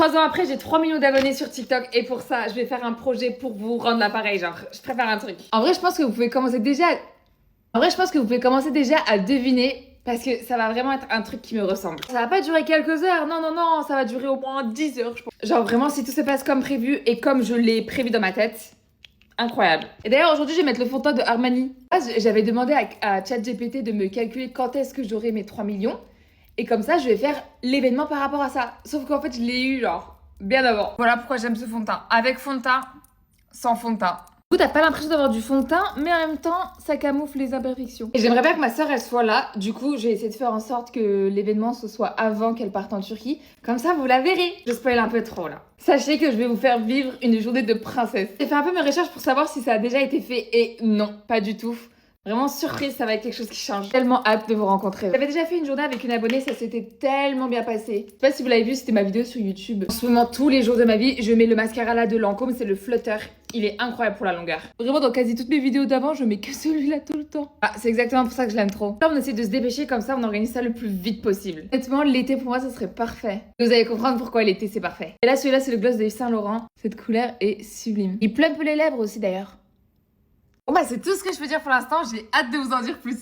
3 ans après, j'ai 3 millions d'abonnés sur TikTok et pour ça, je vais faire un projet pour vous rendre l'appareil. Genre, je préfère un truc. En vrai, je pense que vous pouvez commencer déjà à deviner parce que ça va vraiment être un truc qui me ressemble. Ça va pas durer quelques heures, non, non, non, ça va durer au moins 10 heures, je pense. Genre vraiment, si tout se passe comme prévu et comme je l'ai prévu dans ma tête, incroyable. Et d'ailleurs, aujourd'hui, je vais mettre le fond de teint de Armani. J'avais demandé à ChatGPT de me calculer quand est-ce que j'aurai mes 3 millions. Et comme ça, je vais faire l'événement par rapport à ça. Sauf qu'en fait, je l'ai eu genre bien avant. Voilà pourquoi j'aime ce fond de teint. Avec fond de teint, sans fond de teint. Du coup, t'as pas l'impression d'avoir du fond de teint, mais en même temps, ça camoufle les imperfections. Et j'aimerais bien que ma soeur, elle soit là. Du coup, j'ai essayé de faire en sorte que l'événement, ce soit avant qu'elle parte en Turquie. Comme ça, vous la verrez. Je spoil un peu trop, là. Sachez que je vais vous faire vivre une journée de princesse. J'ai fait un peu mes recherches pour savoir si ça a déjà été fait. Et non, pas du tout. Vraiment surprise, ça va être quelque chose qui change. Tellement hâte de vous rencontrer. J'avais déjà fait une journée avec une abonnée, ça s'était tellement bien passé. Je sais pas si vous l'avez vu, c'était ma vidéo sur YouTube. En ce moment, tous les jours de ma vie, je mets le mascara là de Lancôme, c'est le Flutter. Il est incroyable pour la longueur. Vraiment, dans quasi toutes mes vidéos d'avant, je mets que celui-là tout le temps. Ah, c'est exactement pour ça que je l'aime trop. Là, on essaie de se dépêcher comme ça, on organise ça le plus vite possible. Honnêtement, l'été pour moi, ça serait parfait. Vous allez comprendre pourquoi l'été, c'est parfait. Et là, celui-là, c'est le gloss de Yves Saint Laurent. Cette couleur est sublime. Il plumpe les lèvres aussi d'ailleurs. Bon bah c'est tout ce que je peux dire pour l'instant, j'ai hâte de vous en dire plus.